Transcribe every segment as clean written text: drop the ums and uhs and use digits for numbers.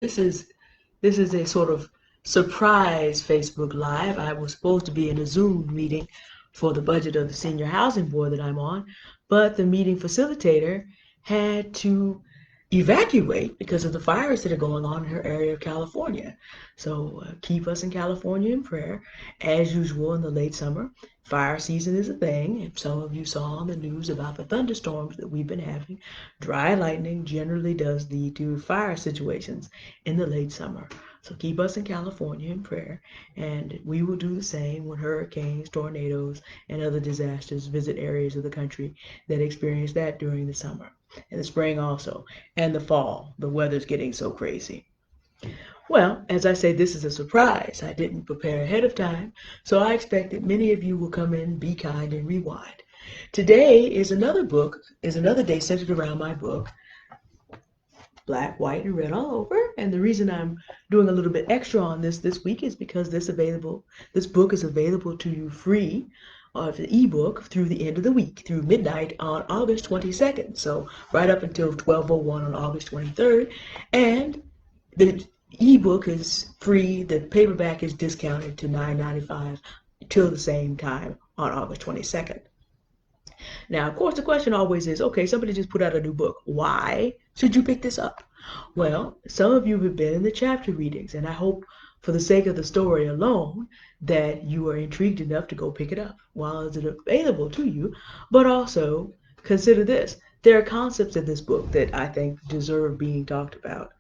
This is this is a sort of surprise Facebook Live. I was supposed to be in a Zoom meeting for the budget of the senior housing board that I'm on, but the meeting facilitator had to evacuate because of the fires that are going on in her area of California. So keep us in California in prayer. As usual in the late summer, fire season is a thing. If some of you saw on the news about the thunderstorms that we've been having, dry lightning generally does lead to fire situations in the late summer. So keep us in California in prayer, and we will do the same when hurricanes, tornadoes, and other disasters visit areas of the country that experience that during the summer and the spring also, and the fall. The weather's getting so crazy. Well, as I say, this is a surprise. I didn't prepare ahead of time, so I expect that many of you will come in, be kind, and rewind. Today is another day centered around my book, Black, White, and Red All Over. And the reason I'm doing a little bit extra on this week is because this book is available to you free of the ebook through the end of the week, through midnight on August 22nd. So right up until 12:01 on August 23rd. And the ebook is free. The paperback is discounted to $9.95 till the same time on August 22nd. Now, of course, the question always is, okay, somebody just put out a new book. Why should you pick this up? Well, some of you have been in the chapter readings, and I hope for the sake of the story alone that you are intrigued enough to go pick it up while it's available to you. But also consider this. There are concepts in this book that I think deserve being talked about.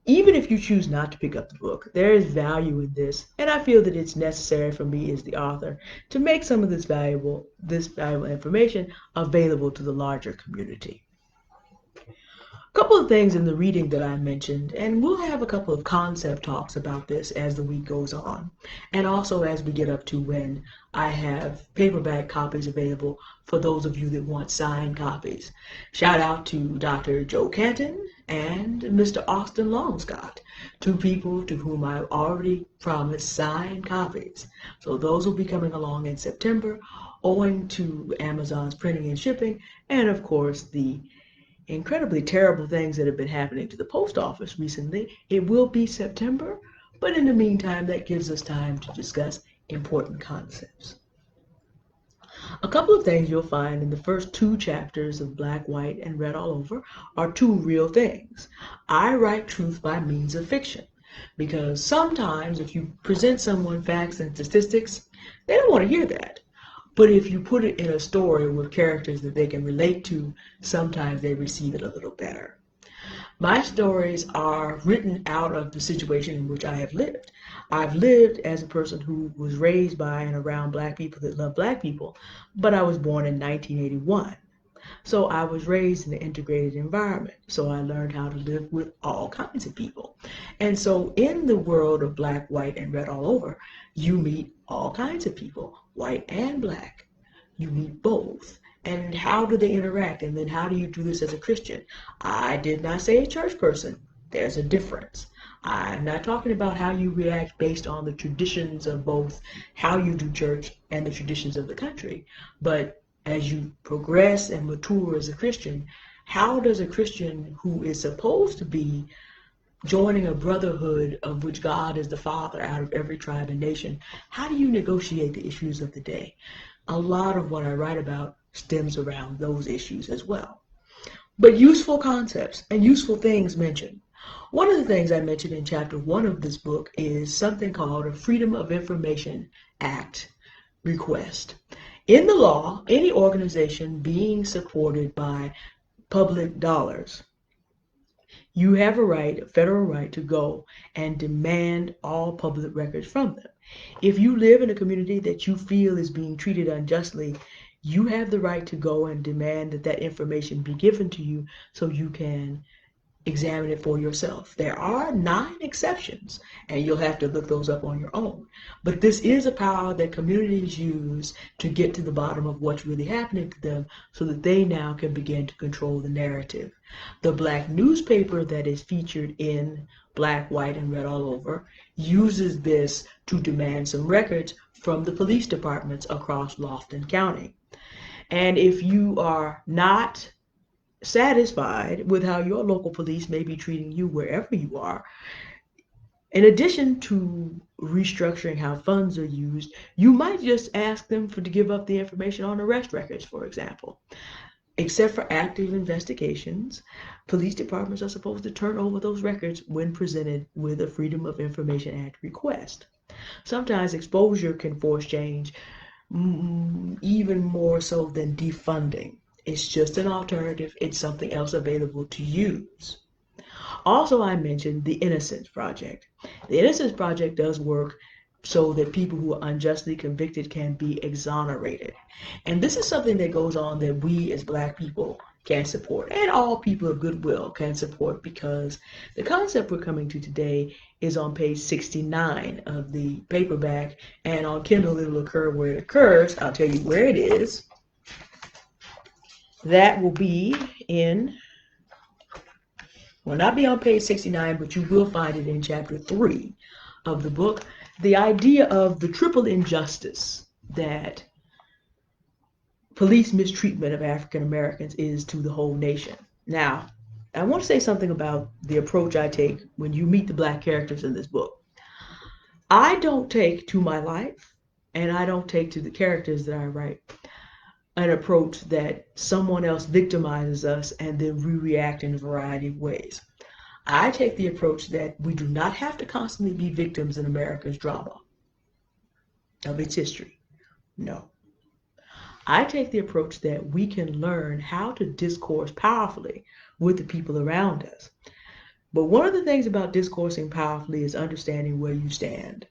Even if you choose not to pick up the book, there is value in this, and I feel that it's necessary for me as the author to make some of this valuable information available to the larger community. A couple of things in the reading that I mentioned, and we'll have a couple of concept talks about this as the week goes on, and also as we get up to when I have paperback copies available for those of you that want signed copies. Shout out to Dr. Joe Canton and Mr. Austin Longscott, two people to whom I've already promised signed copies. So those will be coming along in September, owing to Amazon's printing and shipping, and of course the incredibly terrible things that have been happening to the post office recently. It will be September, but in the meantime, that gives us time to discuss important concepts. A couple of things you'll find in the first two chapters of Black, White, and Red All Over are two real things. I write truth by means of fiction, because sometimes if you present someone facts and statistics, they don't want to hear that. But if you put it in a story with characters that they can relate to, sometimes they receive it a little better. My stories are written out of the situation in which I have lived. I've lived as a person who was raised by and around Black people that love Black people, but I was born in 1981. So I was raised in an integrated environment. So I learned how to live with all kinds of people. And so in the world of Black, White, and Red All Over, you meet all kinds of people, white and Black. You meet both. And how do they interact? And then how do you do this as a Christian? I did not say a church person. There's a difference. I'm not talking about how you react based on the traditions of both how you do church and the traditions of the country, but as you progress and mature as a Christian, how does a Christian who is supposed to be joining a brotherhood of which God is the Father out of every tribe and nation, how do you negotiate the issues of the day? A lot of what I write about stems around those issues as well. But useful concepts and useful things mentioned. One of the things I mentioned in chapter 1 of this book is something called a Freedom of Information Act request. In the law, any organization being supported by public dollars, you have a federal right to go and demand all public records from them. If you live in a community that you feel is being treated unjustly, you have the right to go and demand that that information be given to you so you can examine it for yourself. There are 9 exceptions, and you'll have to look those up on your own. But this is a power that communities use to get to the bottom of what's really happening to them so that they now can begin to control the narrative. The Black newspaper that is featured in Black, White, and Red All Over uses this to demand some records from the police departments across Lofton County. And if you are not satisfied with how your local police may be treating you wherever you are, in addition to restructuring how funds are used, you might just ask them to give up the information on arrest records, for example. Except for active investigations, police departments are supposed to turn over those records when presented with a Freedom of Information Act request. Sometimes exposure can force change, even more so than defunding. It's just an alternative, it's something else available to use. Also, I mentioned the Innocence Project. The Innocence Project does work so that people who are unjustly convicted can be exonerated. And this is something that goes on that we as Black people can support, and all people of goodwill can support, because the concept we're coming to today is on page 69 of the paperback, and on Kindle it'll occur where it occurs. I'll tell you where it is. That will be in, will not be on page 69, but you will find it in chapter 3 of the book. The idea of the triple injustice that police mistreatment of African Americans is to the whole nation. Now, I want to say something about the approach I take when you meet the Black characters in this book. I don't take to my life, and I don't take to the characters that I write, an approach that someone else victimizes us and then we react in a variety of ways. I take the approach that we do not have to constantly be victims in America's drama, of its history. No. I take the approach that we can learn how to discourse powerfully with the people around us. But one of the things about discoursing powerfully is understanding where you stand.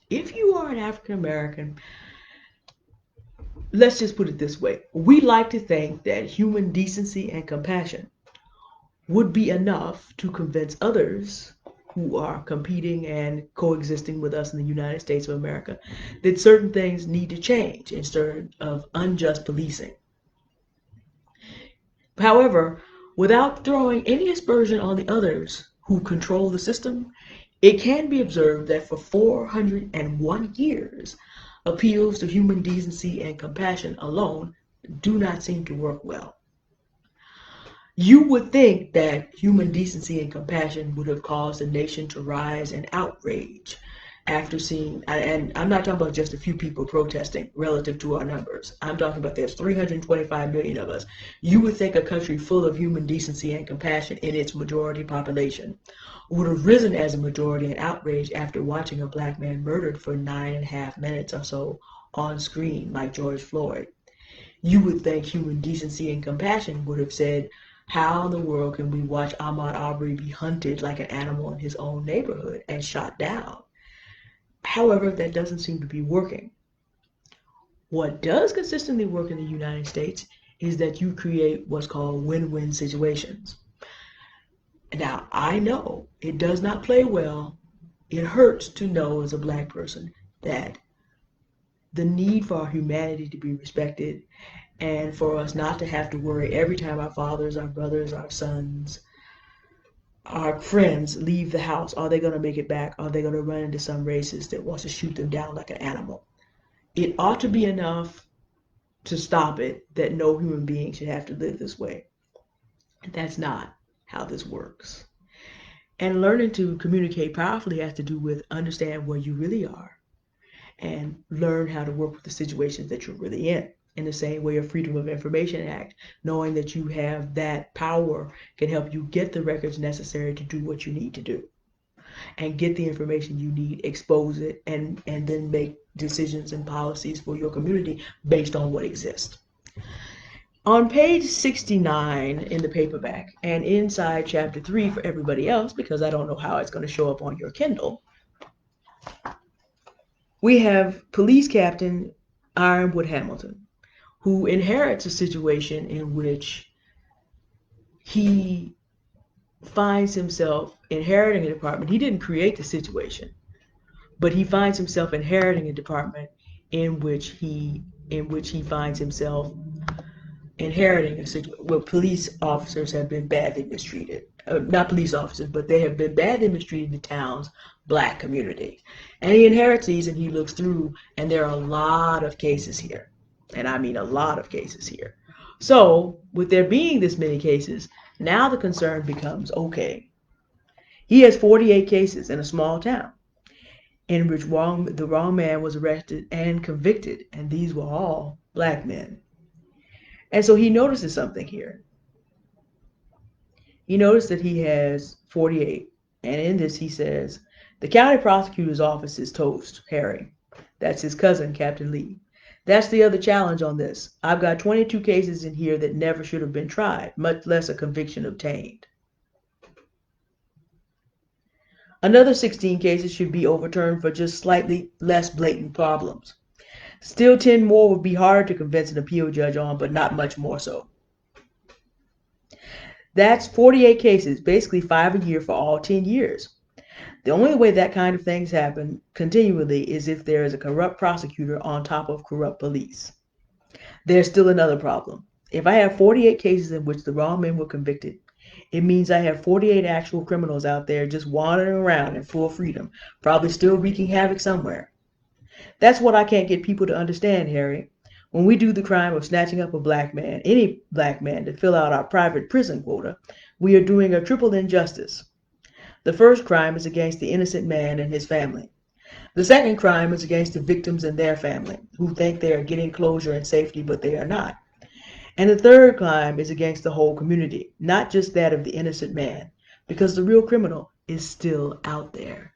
If you are an African American, let's just put it this way. We like to think that human decency and compassion would be enough to convince others who are competing and coexisting with us in the United States of America that certain things need to change instead of unjust policing. However, without throwing any aspersion on the others who control the system, it can be observed that for 401 years, appeals to human decency and compassion alone do not seem to work well. You would think that human decency and compassion would have caused the nation to rise in outrage after seeing, and I'm not talking about just a few people protesting relative to our numbers. I'm talking about there's 325 million of us. You would think a country full of human decency and compassion in its majority population would have risen as a majority in outrage after watching a Black man murdered for 9.5 minutes or so on screen like George Floyd. You would think human decency and compassion would have said, how in the world can we watch Ahmaud Arbery be hunted like an animal in his own neighborhood and shot down? However, that doesn't seem to be working. What does consistently work in the United States is that you create what's called win-win situations. Now, I know it does not play well. It hurts to know as a Black person that the need for our humanity to be respected and for us not to have to worry every time our fathers, our brothers, our sons, our friends leave the house, are they going to make it back? Are they going to run into some racist that wants to shoot them down like an animal? It ought to be enough to stop it that no human being should have to live this way. That's not how this works. And learning to communicate powerfully has to do with understand where you really are and learn how to work with the situations that you're really in. In the same way, a Freedom of Information Act, knowing that you have that power can help you get the records necessary to do what you need to do and get the information you need, expose it, and then make decisions and policies for your community based on what exists. On page 69 in the paperback and inside chapter 3 for everybody else, because I don't know how it's going to show up on your Kindle, we have Police Captain Ironwood Hamilton, who inherits a situation in which he finds himself inheriting a department. He didn't create the situation, but he finds himself inheriting a department in which he finds himself inheriting a situation where police officers have been badly mistreated. Not police officers, but they have been badly mistreated in the town's Black community. And he inherits these and he looks through, and there are a lot of cases here. And I mean a lot of cases here, So, with there being this many cases, now the concern becomes, okay, he has 48 cases in a small town in which the wrong man was arrested and convicted, and these were all black men. And so he notices something here. He noticed that he has 48, and in this he says, the county prosecutor's office is toast, Harry. That's his cousin, Captain Lee. That's the other challenge on this. I've got 22 cases in here that never should have been tried, much less a conviction obtained. Another 16 cases should be overturned for just slightly less blatant problems. Still 10 more would be harder to convince an appeal judge on, but not much more so. That's 48 cases, basically 5 a year for all 10 years. The only way that kind of things happen continually is if there is a corrupt prosecutor on top of corrupt police. There's still another problem. If I have 48 cases in which the wrong men were convicted, it means I have 48 actual criminals out there just wandering around in full freedom, probably still wreaking havoc somewhere. That's what I can't get people to understand, Harry. When we do the crime of snatching up a black man, any black man, to fill out our private prison quota, we are doing a triple injustice. The first crime is against the innocent man and his family. The second crime is against the victims and their family, who think they are getting closure and safety, but they are not. And the third crime is against the whole community, not just that of the innocent man, because the real criminal is still out there.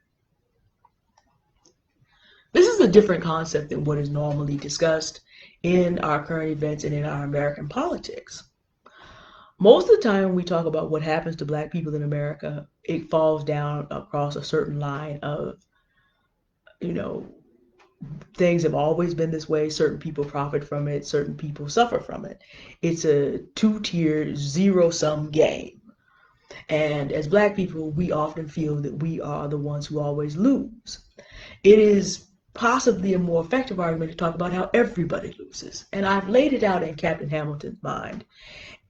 This is a different concept than what is normally discussed in our current events and in our American politics. Most of the time when we talk about what happens to black people in America, it falls down across a certain line of, things have always been this way. Certain people profit from it. Certain people suffer from it. It's a two-tiered, zero-sum game. And as black people, we often feel that we are the ones who always lose. It is possibly a more effective argument to talk about how everybody loses. And I've laid it out in Captain Hamilton's mind.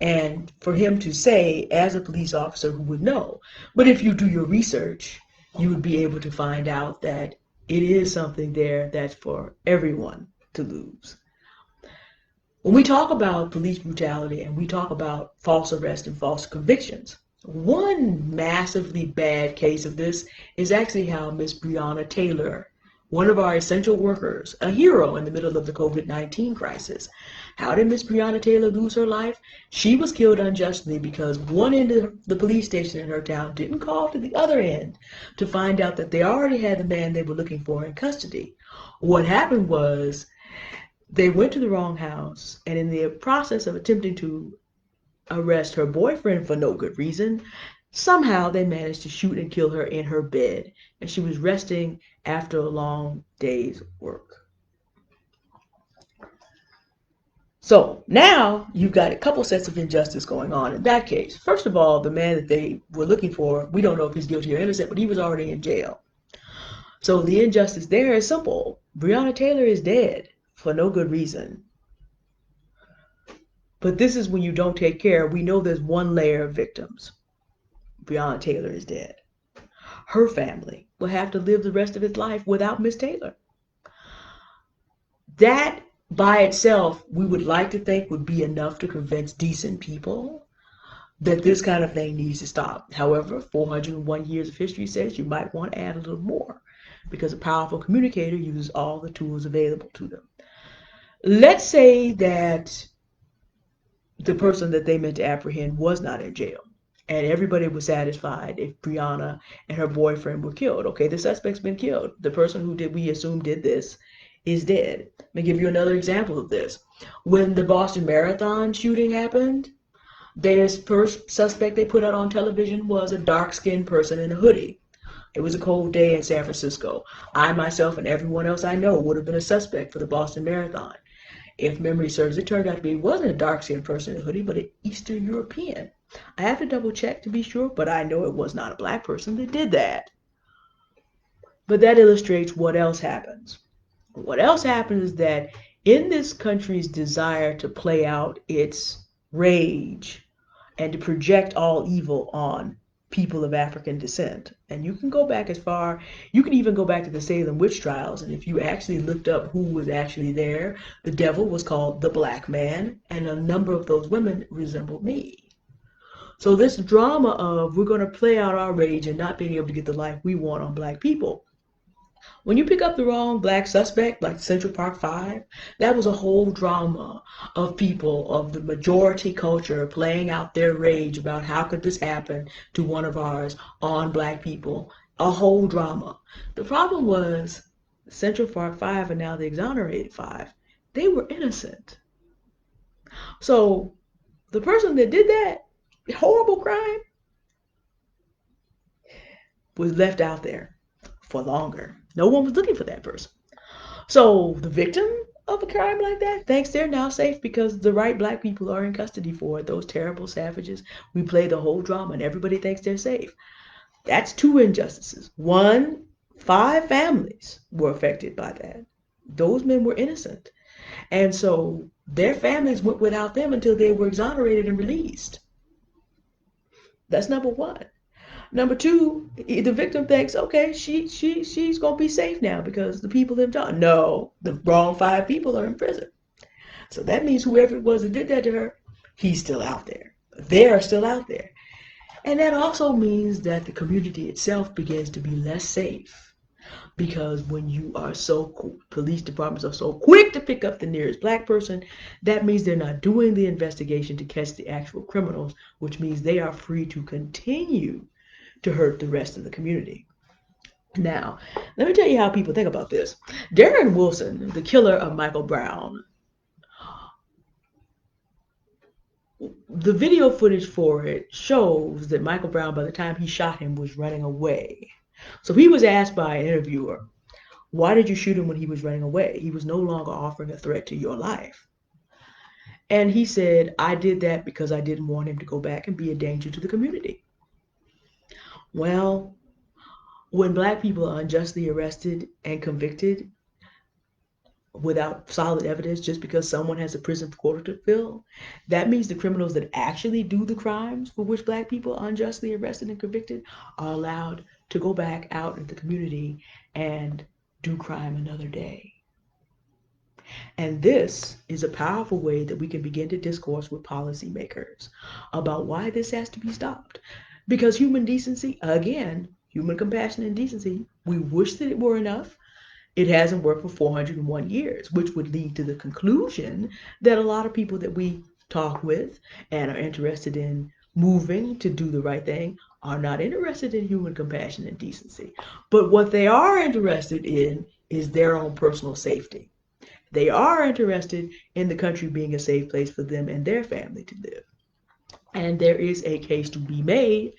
And for him to say, as a police officer who would know, but if you do your research, you would be able to find out that it is something there that's for everyone to lose. When we talk about police brutality and we talk about false arrest and false convictions, one massively bad case of this is actually how Miss Breonna Taylor, one of our essential workers, a hero in the middle of the COVID-19 crisis. How did Miss Breonna Taylor lose her life? She was killed unjustly because one end of the police station in her town didn't call to the other end to find out that they already had the man they were looking for in custody. What happened was they went to the wrong house, and in the process of attempting to arrest her boyfriend for no good reason, somehow they managed to shoot and kill her in her bed, and she was resting after a long day's work. So now you've got a couple sets of injustice going on in that case. First of all, the man that they were looking for, we don't know if he's guilty or innocent, but he was already in jail. So the injustice there is simple. Breonna Taylor is dead for no good reason. But this is when you don't take care. We know there's one layer of victims. Breonna Taylor is dead. Her family will have to live the rest of its life without Miss Taylor. That by itself, we would like to think would be enough to convince decent people that this kind of thing needs to stop. However, 401 years of history says you might want to add a little more because a powerful communicator uses all the tools available to them. Let's say that the person that they meant to apprehend was not in jail, and everybody was satisfied if Breonna and her boyfriend were killed. Okay, the suspect's been killed. The person who we assume did this is dead. Let me give you another example of this. When the Boston Marathon shooting happened, their first suspect they put out on television was a dark-skinned person in a hoodie. It was a cold day in San Francisco. I myself and everyone else I know would have been a suspect for the Boston Marathon. If memory serves, it turned out to be, it wasn't a dark-skinned person in a hoodie, but an Eastern European. I have to double check to be sure, but I know it was not a black person that did that. But that illustrates what else happens. What else happens is that in this country's desire to play out its rage and to project all evil on people of African descent. And you can go back as far, you can even go back to the Salem witch trials. And if you actually looked up who was actually there, the devil was called the black man, and a number of those women resembled me. So this drama of we're going to play out our rage and not being able to get the life we want on black people. When you pick up the wrong black suspect, like Central Park 5, that was a whole drama of people of the majority culture playing out their rage about how could this happen to one of ours on black people. A whole drama. The problem was Central Park 5 and now the exonerated 5, they were innocent. So the person that did that horrible crime was left out there for longer. No one was looking for that person. So the victim of a crime like that thinks they're now safe because the right black people are in custody for it. Those terrible savages. We play the whole drama and everybody thinks they're safe. That's two injustices. One, 5 families were affected by that. Those men were innocent. And so their families went without them until they were exonerated and released. That's number one. Number two, the victim thinks, okay, she's gonna be safe now because the people have done. No, the wrong 5 people are in prison. So that means whoever it was that did that to her, he's still out there. They are still out there. And that also means that the community itself begins to be less safe. Because when you are police departments are so quick to pick up the nearest black person, that means they're not doing the investigation to catch the actual criminals, which means they are free to continue to hurt the rest of the community. Now, let me tell you how people think about this. Darren Wilson, the killer of Michael Brown, the video footage for it shows that Michael Brown, by the time he shot him, was running away. So he was asked by an interviewer, why did you shoot him when he was running away? He was no longer offering a threat to your life. And he said, I did that because I didn't want him to go back and be a danger to the community. Well, when black people are unjustly arrested and convicted without solid evidence just because someone has a prison quota to fill, that means the criminals that actually do the crimes for which black people are unjustly arrested and convicted are allowed to go back out in the community and do crime another day. And this is a powerful way that we can begin to discourse with policymakers about why this has to be stopped. Because human decency, again, human compassion and decency, we wish that it were enough. It hasn't worked for 401 years, which would lead to the conclusion that a lot of people that we talk with and are interested in moving to do the right thing are not interested in human compassion and decency. But what they are interested in is their own personal safety. They are interested in the country being a safe place for them and their family to live. And there is a case to be made.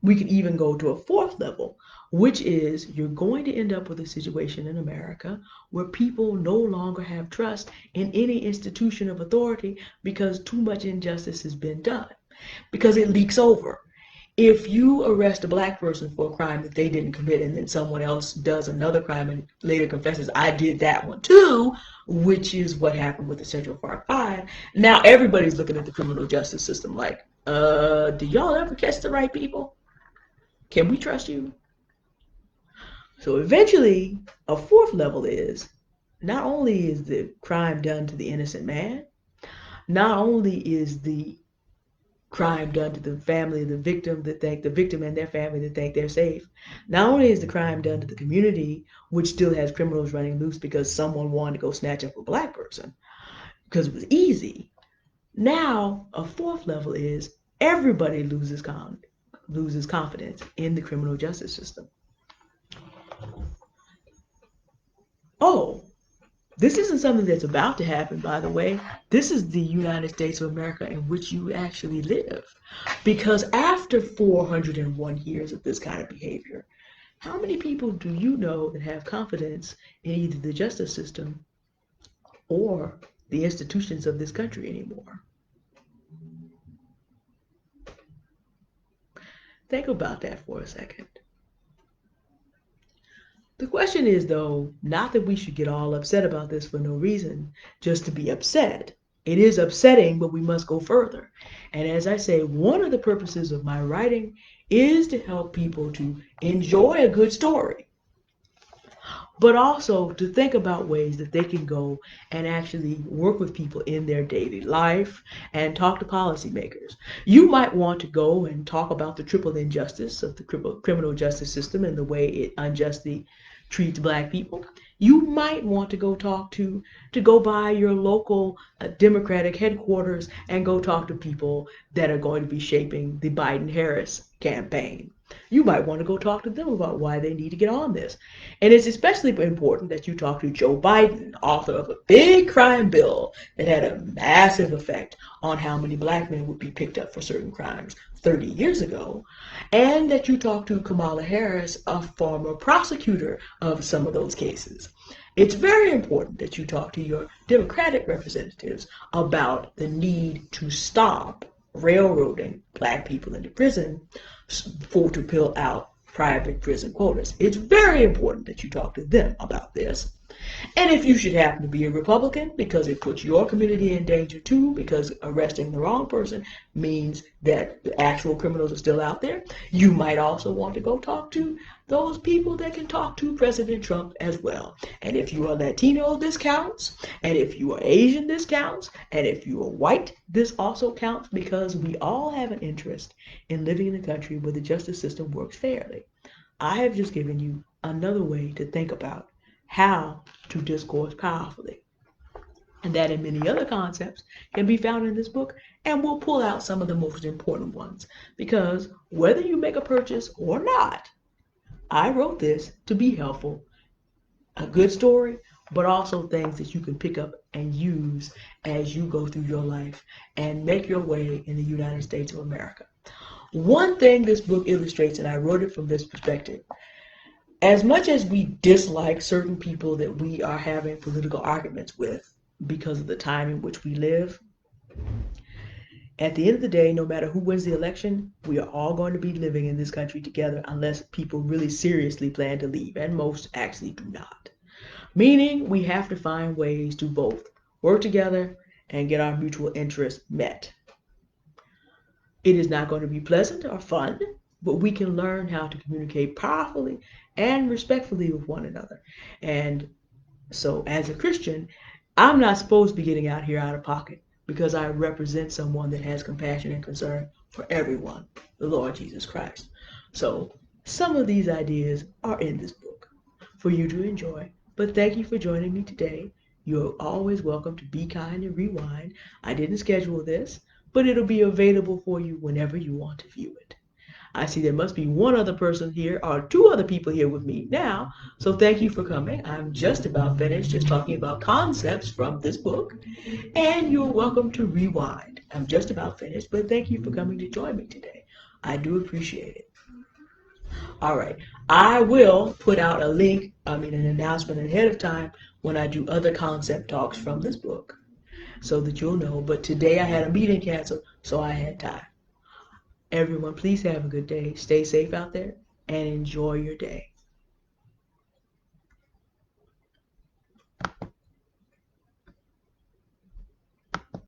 We could even go to a 4th level, which is you're going to end up with a situation in America where people no longer have trust in any institution of authority because too much injustice has been done, because it leaks over. If you arrest a black person for a crime that they didn't commit and then someone else does another crime and later confesses, I did that one too, which is what happened with the Central Park 5, now everybody's looking at the criminal justice system like, do y'all ever catch the right people? Can we trust you? So eventually, a 4th level is, not only is the crime done to the innocent man, not only is the crime done to the family of the victim that think the victim and their family that think they're safe. Not only is the crime done to the community, which still has criminals running loose because someone wanted to go snatch up a black person because it was easy. Now, a 4th level is everybody loses confidence in the criminal justice system. Oh, this isn't something that's about to happen, by the way. This is the United States of America in which you actually live. Because after 401 years of this kind of behavior, how many people do you know that have confidence in either the justice system or the institutions of this country anymore? Think about that for a second. The question is, though, not that we should get all upset about this for no reason, just to be upset. It is upsetting, but we must go further. And as I say, one of the purposes of my writing is to help people to enjoy a good story, but also to think about ways that they can go and actually work with people in their daily life and talk to policymakers. You might want to go and talk about the triple injustice of the criminal justice system and the way it unjustly treats black people. You might want to go by your local Democratic headquarters and go talk to people that are going to be shaping the Biden-Harris campaign. You might want to go talk to them about why they need to get on this. And it's especially important that you talk to Joe Biden, author of a big crime bill that had a massive effect on how many black men would be picked up for certain crimes 30 years ago, and that you talk to Kamala Harris, a former prosecutor of some of those cases. It's very important that you talk to your Democratic representatives about the need to stop railroading black people into prison to fill out private prison quotas. It's very important that you talk to them about this. And if you should happen to be a Republican, because it puts your community in danger too, because arresting the wrong person means that the actual criminals are still out there, you might also want to go talk to those people that can talk to President Trump as well. And if you are Latino, this counts. And if you are Asian, this counts. And if you are white, this also counts, because we all have an interest in living in a country where the justice system works fairly. I have just given you another way to think about how to discourse powerfully. And that and many other concepts can be found in this book, and we'll pull out some of the most important ones, because whether you make a purchase or not, I wrote this to be helpful, a good story, but also things that you can pick up and use as you go through your life and make your way in the United States of America. One thing this book illustrates, and I wrote it from this perspective, as much as we dislike certain people that we are having political arguments with because of the time in which we live, at the end of the day, no matter who wins the election, we are all going to be living in this country together unless people really seriously plan to leave, and most actually do not. Meaning we have to find ways to both work together and get our mutual interests met. It is not going to be pleasant or fun, but we can learn how to communicate powerfully and respectfully with one another. And so as a Christian, I'm not supposed to be getting out here out of pocket, because I represent someone that has compassion and concern for everyone, the Lord Jesus Christ. So some of these ideas are in this book for you to enjoy. But thank you for joining me today. You're always welcome to Be Kind and Rewind. I didn't schedule this, but it'll be available for you whenever you want to view it. I see there must be one other person here, or two other people here with me now, so thank you for coming. I'm just about finished just talking about concepts from this book, and you're welcome to rewind. I'm just about finished, but thank you for coming to join me today. I do appreciate it. All right, I will put out an announcement ahead of time when I do other concept talks from this book, so that you'll know. But today I had a meeting canceled, so I had time. Everyone, please have a good day. Stay safe out there and enjoy your day.